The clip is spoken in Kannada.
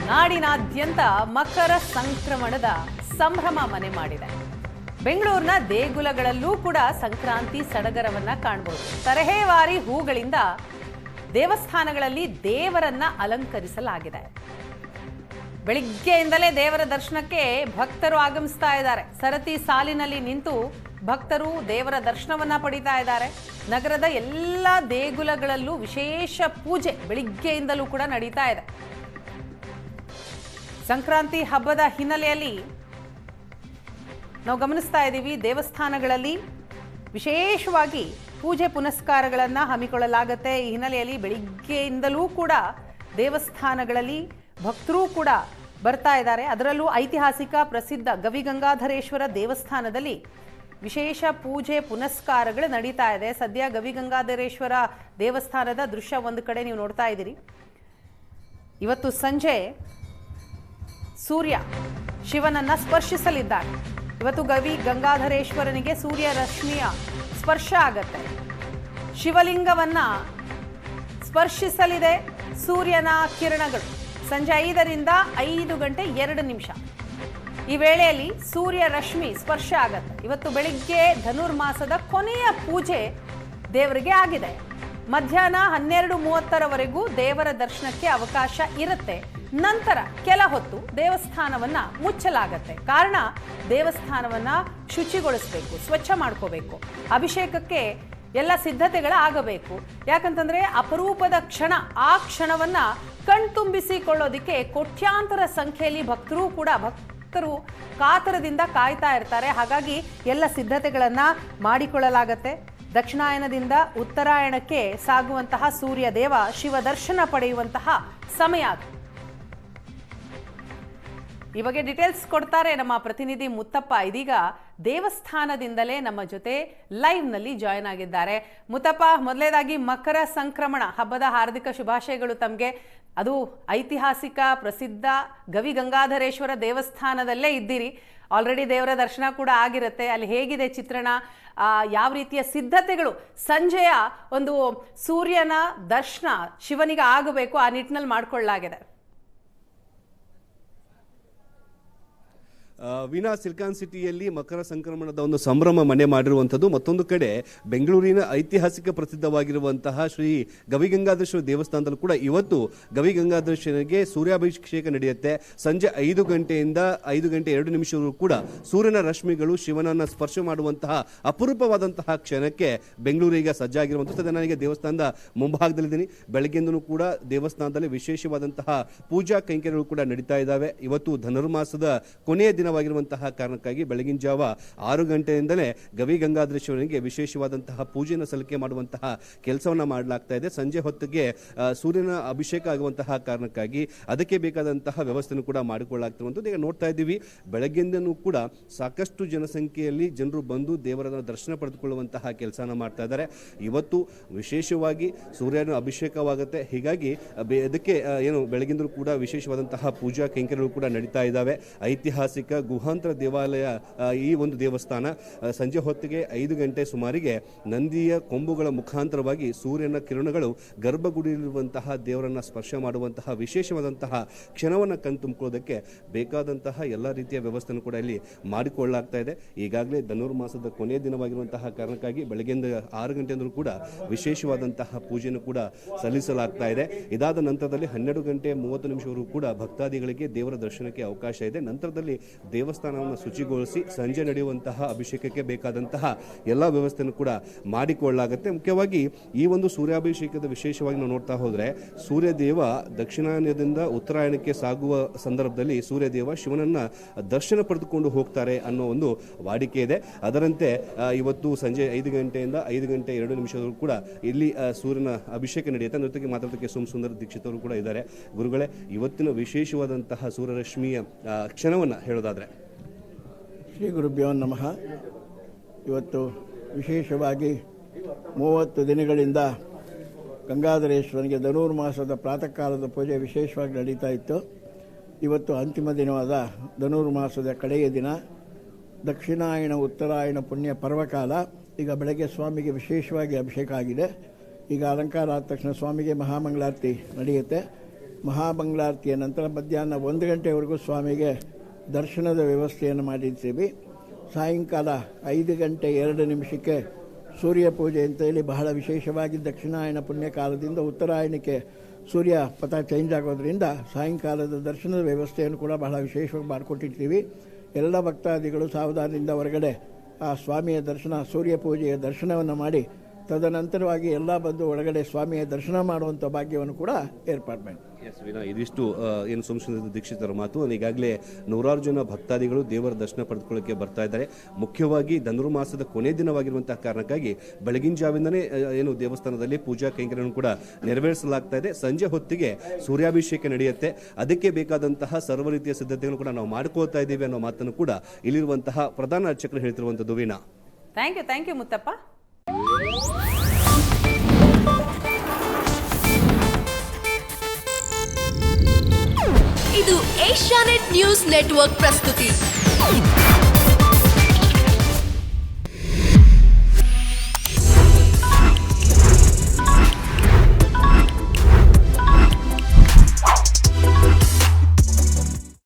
ನಾಡಿನಾದ್ಯಂತ ಮಕರ ಸಂಕ್ರಮಣದ ಸಂಭ್ರಮ ಮನೆ ಮಾಡಿದೆ. ಬೆಂಗಳೂರಿನ ದೇಗುಲಗಳಲ್ಲೂ ಕೂಡ ಸಂಕ್ರಾಂತಿ ಸಡಗರವನ್ನ ಕಾಣಬಹುದು. ತರಹೇವಾರಿ ಹೂಗಳಿಂದ ದೇವಸ್ಥಾನಗಳಲ್ಲಿ ದೇವರನ್ನ ಅಲಂಕರಿಸಲಾಗಿದೆ. ಬೆಳಿಗ್ಗೆಯಿಂದಲೇ ದೇವರ ದರ್ಶನಕ್ಕೆ ಭಕ್ತರು ಆಗಮಿಸ್ತಾ ಇದ್ದಾರೆ. ಸರತಿ ಸಾಲಿನಲ್ಲಿ ನಿಂತು ಭಕ್ತರು ದೇವರ ದರ್ಶನವನ್ನ ಪಡಿತಾ ಇದ್ದಾರೆ. ನಗರದ ಎಲ್ಲ ದೇಗುಲಗಳಲ್ಲೂ ವಿಶೇಷ ಪೂಜೆ ಬೆಳಿಗ್ಗೆಯಿಂದಲೂ ಕೂಡ ನಡೀತಾ ಇದೆ. ಸಂಕ್ರಾಂತಿ ಹಬ್ಬದ ಹಿನ್ನೆಲೆಯಲ್ಲಿ ನಾವು ಗಮನಿಸ್ತಾ ಇದ್ದೀವಿ, ದೇವಸ್ಥಾನಗಳಲ್ಲಿ ವಿಶೇಷವಾಗಿ ಪೂಜೆ ಪುನಸ್ಕಾರಗಳನ್ನು ಹಮ್ಮಿಕೊಳ್ಳಲಾಗುತ್ತೆ. ಈ ಹಿನ್ನೆಲೆಯಲ್ಲಿ ಬೆಳಿಗ್ಗೆಯಿಂದಲೂ ಕೂಡ ದೇವಸ್ಥಾನಗಳಲ್ಲಿ ಭಕ್ತರು ಕೂಡ ಬರ್ತಾ ಇದ್ದಾರೆ. ಅದರಲ್ಲೂ ಐತಿಹಾಸಿಕ ಪ್ರಸಿದ್ಧ ಗವಿಗಂಗಾಧರೇಶ್ವರ ದೇವಸ್ಥಾನದಲ್ಲಿ ವಿಶೇಷ ಪೂಜೆ ಪುನಸ್ಕಾರಗಳು ನಡೀತಾ ಇದೆ. ಸದ್ಯ ಗವಿಗಂಗಾಧರೇಶ್ವರ ದೇವಸ್ಥಾನದ ದೃಶ್ಯ ಒಂದು ಕಡೆ ನೀವು ನೋಡ್ತಾ ಇದ್ದೀರಿ. ಇವತ್ತು ಸಂಜೆ ಸೂರ್ಯ ಶಿವನನ್ನ ಸ್ಪರ್ಶಿಸಲಿದ್ದಾನೆ. ಇವತ್ತು ಗವಿ ಗಂಗಾಧರೇಶ್ವರನಿಗೆ ಸೂರ್ಯ ರಶ್ಮಿಯ ಸ್ಪರ್ಶ ಆಗತ್ತೆ. ಶಿವಲಿಂಗವನ್ನ ಸ್ಪರ್ಶಿಸಲಿದೆ ಸೂರ್ಯನ ಕಿರಣಗಳು. ಸಂಜೆ 5ರಿಂದ 5 ಗಂಟೆ 2 ನಿಮಿಷ ಈ ವೇಳೆಯಲ್ಲಿ ಸೂರ್ಯ ರಶ್ಮಿ ಸ್ಪರ್ಶ ಆಗತ್ತೆ. ಇವತ್ತು ಬೆಳಿಗ್ಗೆ ಧನುರ್ಮಾಸದ ಕೊನೆಯ ಪೂಜೆ ದೇವರಿಗೆ ಆಗಿದೆ. ಮಧ್ಯಾಹ್ನ 12:30ರವರೆಗೂ ದೇವರ ದರ್ಶನಕ್ಕೆ ಅವಕಾಶ ಇರುತ್ತೆ. ನಂತರ ಕೆಲ ಹೊತ್ತು ದೇವಸ್ಥಾನವನ್ನ ಮುಚ್ಚಲಾಗತ್ತೆ. ಕಾರಣ ದೇವಸ್ಥಾನವನ್ನ ಶುಚಿಗೊಳಿಸಬೇಕು, ಸ್ವಚ್ಛ ಮಾಡ್ಕೋಬೇಕು, ಅಭಿಷೇಕಕ್ಕೆ ಎಲ್ಲ ಆಗಬೇಕು. ಯಾಕಂತಂದ್ರೆ ಅಪರೂಪದ ಕ್ಷಣ, ಆ ಕ್ಷಣವನ್ನ ಕಣ್ತುಂಬಿಸಿಕೊಳ್ಳೋದಿಕ್ಕೆ ಕೋಟ್ಯಾಂತರ ಸಂಖ್ಯೆಯಲ್ಲಿ ಭಕ್ತರು ಕಾತರದಿಂದ ಕಾಯ್ತಾ ಇರ್ತಾರೆ. ಹಾಗಾಗಿ ಎಲ್ಲ ಸಿದ್ಧತೆಗಳನ್ನ ಮಾಡಿಕೊಳ್ಳಲಾಗತ್ತೆ. ದಕ್ಷಿಣಾಯನದಿಂದ ಉತ್ತರಾಯಣಕ್ಕೆ ಸಾಗುವಂತಹ ಸೂರ್ಯ ದೇವ ಶಿವ ದರ್ಶನ ಪಡೆಯುವಂತಹ ಸಮಯ ಅದು. ಈ ಬಗ್ಗೆ ಡೀಟೇಲ್ಸ್ ಕೊಡ್ತಾರೆ ನಮ್ಮ ಪ್ರತಿನಿಧಿ ಮುತ್ತಪ್ಪ. ಇದೀಗ ದೇವಸ್ಥಾನದಿಂದಲೇ ನಮ್ಮ ಜೊತೆ ಲೈವ್ ನಲ್ಲಿ ಜಾಯ್ನ್ ಆಗಿದ್ದಾರೆ. ಮುತ್ತಪ್ಪ, ಮೊದಲನೇದಾಗಿ ಮಕರ ಸಂಕ್ರಮಣ ಹಬ್ಬದ ಹಾರ್ದಿಕ ಶುಭಾಶಯಗಳು ತಮಗೆ. ಅದು ಐತಿಹಾಸಿಕ ಪ್ರಸಿದ್ಧ ಗವಿಗಂಗಾಧರೇಶ್ವರ ದೇವಸ್ಥಾನದಲ್ಲೇ ಇದ್ದೀರಿ. ಆಲ್ರೆಡಿ ದೇವರ ದರ್ಶನ ಕೂಡ ಆಗಿರುತ್ತೆ. ಅಲ್ಲಿ ಹೇಗಿದೆ ಚಿತ್ರಣ, ಯಾವ ರೀತಿಯ ಸಿದ್ಧತೆಗಳು, ಸಂಜೆಯ ಒಂದು ಸೂರ್ಯನ ದರ್ಶನ ಶಿವನಿಗೆ ಆಗಬೇಕು, ಆ ನಿಟ್ಟಿನಲ್ಲಿ ಮಾಡಿಕೊಳ್ಳಲಾಗಿದೆ? ವೀಣಾ, ಸಿಲಿಕಾನ್ ಸಿಟಿಯಲ್ಲಿ ಮಕರ ಸಂಕ್ರಮಣದ ಒಂದು ಸಂಭ್ರಮ ಮನೆ ಮಾಡಿರುವಂಥದ್ದು. ಮತ್ತೊಂದು ಕಡೆ ಬೆಂಗಳೂರಿನ ಐತಿಹಾಸಿಕ ಪ್ರಸಿದ್ಧವಾಗಿರುವಂತಹ ಶ್ರೀ ಗವಿಗಂಗಾಧರೇಶ್ವರ ದೇವಸ್ಥಾನದಲ್ಲೂ ಕೂಡ ಇವತ್ತು ಗವಿಗಂಗಾಧರೇಶ್ವರನಿಗೆ ಸೂರ್ಯಾಭಿಷೇಕ ನಡೆಯುತ್ತೆ. ಸಂಜೆ 5 ಗಂಟೆಯಿಂದ 5 ಗಂಟೆ 2 ನಿಮಿಷವೂ ಕೂಡ ಸೂರ್ಯನ ರಶ್ಮಿಗಳು ಶಿವನನ್ನ ಸ್ಪರ್ಶ ಮಾಡುವಂತಹ ಅಪರೂಪವಾದಂತಹ ಕ್ಷಣಕ್ಕೆ ಬೆಂಗಳೂರಿಗೆ ಸಜ್ಜಾಗಿರುವಂಥದ್ದು. ನನಗೆ ದೇವಸ್ಥಾನದ ಮುಂಭಾಗದಲ್ಲಿದ್ದೀನಿ. ಬೆಳಗ್ಗೆಯಿಂದಲೂ ಕೂಡ ದೇವಸ್ಥಾನದಲ್ಲಿ ವಿಶೇಷವಾದಂತಹ ಪೂಜಾ ಕೈಂಕರ್ಯಗಳು ಕೂಡ ನಡೀತಾ ಇದ್ದಾವೆ. ಇವತ್ತು ಧನುರ್ಮಾಸದ ಕೊನೆಯ ದಿನವಾಗಿರುವಂತಹ ಕಾರಣಕ್ಕಾಗಿ ಬೆಳಗಿನ ಜಾವ 6 ಗಂಟೆಯಿಂದಲೇ ಗವಿಗಂಗಾಧರೇಶ್ವರನಿಗೆ ವಿಶೇಷವಾದಂತಹ ಪೂಜೆಯನ್ನು ಸಲ್ಲಿಕೆ ಮಾಡುವಂತಹ ಕೆಲಸವನ್ನ ಮಾಡಲಾಗ್ತಾ ಇದೆ. ಸಂಜೆ ಹೊತ್ತಿಗೆ ಸೂರ್ಯನ ಅಭಿಷೇಕ ಆಗುವಂತಹ ಕಾರಣಕ್ಕಾಗಿ ಅದಕ್ಕೆ ಬೇಕಾದಂತಹ ವ್ಯವಸ್ಥೆಯನ್ನು ಕೂಡ ಮಾಡಿಕೊಳ್ಳಲಾಗ್ತಿರುವಂಥದ್ದು. ಈಗ ನೋಡ್ತಾ ಇದ್ದೀವಿ, ಬೆಳಗ್ಗೆಯಿಂದನೂ ಕೂಡ ಸಾಕಷ್ಟು ಜನಸಂಖ್ಯೆಯಲ್ಲಿ ಜನರು ಬಂದು ದೇವರ ದರ್ಶನ ಪಡೆದುಕೊಳ್ಳುವಂತಹ ಕೆಲಸನ ಮಾಡ್ತಾ ಇದ್ದಾರೆ. ಇವತ್ತು ವಿಶೇಷವಾಗಿ ಸೂರ್ಯನ ಅಭಿಷೇಕವಾಗುತ್ತೆ. ಹೀಗಾಗಿ ಅದಕ್ಕೆ ಬೆಳಗಿಂದಲೂ ಕೂಡ ವಿಶೇಷವಾದಂತಹ ಪೂಜಾ ಕೈಂಕರ್ಯಗಳು ಕೂಡ ನಡೀತಾ ಇದ್ದಾವೆ. ಐತಿಹಾಸಿಕ ಗುಹಾಂತರ ದೇವಾಲಯ ಈ ಒಂದು ದೇವಸ್ಥಾನ ಸಂಜೆ ಹೊತ್ತಿಗೆ 5 ಗಂಟೆ ಸುಮಾರಿಗೆ ನಂದಿಯ ಕೊಂಬುಗಳ ಮುಖಾಂತರವಾಗಿ ಸೂರ್ಯನ ಕಿರಣಗಳು ಗರ್ಭಗುಡಿಯಲ್ಲಿರುವಂತಹ ದೇವರನ್ನ ಸ್ಪರ್ಶ ಮಾಡುವಂತಹ ವಿಶೇಷವಾದಂತಹ ಕ್ಷಣವನ್ನು ಕಣ್ತುಂಬಿಕೊಳ್ಳೋದಕ್ಕೆ ಬೇಕಾದಂತಹ ಎಲ್ಲ ರೀತಿಯ ವ್ಯವಸ್ಥೆಯನ್ನು ಕೂಡ ಇಲ್ಲಿ ಮಾಡಿಕೊಳ್ಳಲಾಗ್ತಾ ಇದೆ. ಈಗಾಗಲೇ ಧನುರ್ಮಾಸದ ಕೊನೆಯ ದಿನವಾಗಿರುವಂತಹ ಕಾರಣಕ್ಕಾಗಿ ಬೆಳಗ್ಗೆಯಿಂದ 6 ಗಂಟೆಯಿಂದಲೂ ಕೂಡ ವಿಶೇಷವಾದಂತಹ ಪೂಜೆಯನ್ನು ಕೂಡ ಸಲ್ಲಿಸಲಾಗ್ತಾ ಇದೆ. ಇದಾದ ನಂತರದಲ್ಲಿ 12 ಗಂಟೆ 30 ನಿಮಿಷವರೆಗೂ ಕೂಡ ಭಕ್ತಾದಿಗಳಿಗೆ ದೇವರ ದರ್ಶನಕ್ಕೆ ಅವಕಾಶ ಇದೆ. ನಂತರದಲ್ಲಿ ದೇವಸ್ಥಾನವನ್ನು ಶುಚಿಗೊಳಿಸಿ ಸಂಜೆ ನಡೆಯುವಂತಹ ಅಭಿಷೇಕಕ್ಕೆ ಬೇಕಾದಂತಹ ಎಲ್ಲ ವ್ಯವಸ್ಥೆಯನ್ನು ಕೂಡ ಮಾಡಿಕೊಳ್ಳಲಾಗುತ್ತೆ. ಮುಖ್ಯವಾಗಿ ಈ ಒಂದು ಸೂರ್ಯಾಭಿಷೇಕದ ವಿಶೇಷವಾಗಿ ನಾವು ನೋಡ್ತಾ ಹೋದ್ರೆ ಸೂರ್ಯದೇವ ದಕ್ಷಿಣಾಯನದಿಂದ ಉತ್ತರಾಯಣಕ್ಕೆ ಸಾಗುವ ಸಂದರ್ಭದಲ್ಲಿ ಸೂರ್ಯದೇವ ಶಿವನನ್ನ ದರ್ಶನ ಪಡೆದುಕೊಂಡು ಹೋಗ್ತಾರೆ ಅನ್ನೋ ಒಂದು ವಾಡಿಕೆ ಇದೆ. ಅದರಂತೆ ಇವತ್ತು ಸಂಜೆ 5 ಗಂಟೆಯಿಂದ 5 ಗಂಟೆ 2 ನಿಮಿಷದವರೆಗೂ ಕೂಡ ಇಲ್ಲಿ ಸೂರ್ಯನ ಅಭಿಷೇಕ ನಡೆಯುತ್ತೆ. ಜೊತೆಗೆ ಮಾತಾಡೋದಕ್ಕೆ ಸೋಮಸುಂದರ ದೀಕ್ಷಿತ್ ಅವರು ಕೂಡ ಇದ್ದಾರೆ. ಗುರುಗಳೇ, ಇವತ್ತಿನ ವಿಶೇಷವಾದಂತಹ ಸೂರ್ಯರಶ್ಮಿಯ ಕ್ಷಣವನ್ನು ಹೇಳೋದಾದ್ರೆ? ಶ್ರೀ ಗುರುಭ್ಯೋ ನಮಃ. ಇವತ್ತು ವಿಶೇಷವಾಗಿ 30 ದಿನಗಳಿಂದ ಗಂಗಾಧರೇಶ್ವರನಿಗೆ ಧನುರ್ಮಾಸದ ಪ್ರಾತಃ ಕಾಲದ ಪೂಜೆ ವಿಶೇಷವಾಗಿ ನಡೀತಾ ಇತ್ತು. ಇವತ್ತು ಅಂತಿಮ ದಿನವಾದ ಧನುರ್ಮಾಸದ ಕಡೆಯ ದಿನ, ದಕ್ಷಿಣಾಯಣ ಉತ್ತರಾಯಣ ಪುಣ್ಯ ಪರ್ವಕಾಲ. ಈಗ ಬೆಳಗ್ಗೆ ಸ್ವಾಮಿಗೆ ವಿಶೇಷವಾಗಿ ಅಭಿಷೇಕ ಆಗಿದೆ. ಈಗ ಅಲಂಕಾರ ಆದ ತಕ್ಷಣ ಸ್ವಾಮಿಗೆ ಮಹಾಮಂಗಳಾರತಿ ನಡೆಯುತ್ತೆ. ಮಹಾಮಂಗಳಾರತಿಯ ನಂತರ ಮಧ್ಯಾಹ್ನ 1 ಗಂಟೆವರೆಗೂ ಸ್ವಾಮಿಗೆ ದರ್ಶನದ ವ್ಯವಸ್ಥೆಯನ್ನು ಮಾಡಿರ್ತೀವಿ. ಸಾಯಂಕಾಲ 5 ಗಂಟೆ 2 ನಿಮಿಷಕ್ಕೆ ಸೂರ್ಯ ಪೂಜೆ ಅಂತೇಳಿ ಬಹಳ ವಿಶೇಷವಾಗಿ ದಕ್ಷಿಣಾಯನ ಪುಣ್ಯಕಾಲದಿಂದ ಉತ್ತರಾಯಣಕ್ಕೆ ಸೂರ್ಯ ಪಥ ಚೇಂಜ್ ಆಗೋದ್ರಿಂದ ಸಾಯಂಕಾಲದ ದರ್ಶನದ ವ್ಯವಸ್ಥೆಯನ್ನು ಕೂಡ ಬಹಳ ವಿಶೇಷವಾಗಿ ಮಾಡಿಕೊಟ್ಟಿರ್ತೀವಿ. ಎಲ್ಲ ಭಕ್ತಾದಿಗಳು ಸಾವಧಾನದಿಂದ ಹೊರಗಡೆ ಆ ಸ್ವಾಮಿಯ ದರ್ಶನ, ಸೂರ್ಯ ಪೂಜೆಯ ದರ್ಶನವನ್ನು ಮಾಡಿ ತದನಂತರವಾಗಿ ಎಲ್ಲ ಬಂದು ಒಳಗಡೆ ಸ್ವಾಮಿಯ ದರ್ಶನ ಮಾಡುವಂಥ ಭಾಗ್ಯವನ್ನು ಕೂಡ ಏರ್ಪಾಡು ಮಾಡಿ. ಎಸ್ ವೀಣಾ, ಇದಿಷ್ಟು ಏನು ಸೋಮಶೇಖರ ದೀಕ್ಷಿತರ ಮಾತು. ಈಗಾಗಲೇ ನೂರಾರು ಜನ ಭಕ್ತಾದಿಗಳು ದೇವರ ದರ್ಶನ ಪಡೆದುಕೊಳ್ಳಕ್ಕೆ ಬರ್ತಾ ಇದ್ದಾರೆ. ಮುಖ್ಯವಾಗಿ ಧನುರ್ಮಾಸದ ಕೊನೆ ದಿನವಾಗಿರುವಂತಹ ಕಾರಣಕ್ಕಾಗಿ ಬೆಳಗಿನ ಜಾವಿಂದನೇ ಏನು ದೇವಸ್ಥಾನದಲ್ಲಿ ಪೂಜಾ ಕೈಂಕರ್ಯವನ್ನು ಕೂಡ ನೆರವೇರಿಸಲಾಗ್ತಾ ಇದೆ. ಸಂಜೆ ಹೊತ್ತಿಗೆ ಸೂರ್ಯಾಭಿಷೇಕ ನಡೆಯುತ್ತೆ. ಅದಕ್ಕೆ ಬೇಕಾದಂತಹ ಸರ್ವ ರೀತಿಯ ಸಿದ್ಧತೆಗಳನ್ನು ಕೂಡ ನಾವು ಮಾಡ್ಕೊಳ್ತಾ ಇದ್ದೀವಿ ಅನ್ನೋ ಮಾತನ್ನು ಕೂಡ ಇಲ್ಲಿರುವಂತಹ ಪ್ರಧಾನ ಅರ್ಚಕರು ಹೇಳ್ತಿರುವಂಥದ್ದು. Veena, thank you Muthappa. ಇದು ಏಷ್ಯಾನೆಟ್ ನ್ಯೂಸ್ ನೆಟ್ವರ್ಕ್ ಪ್ರಸ್ತುತಿ.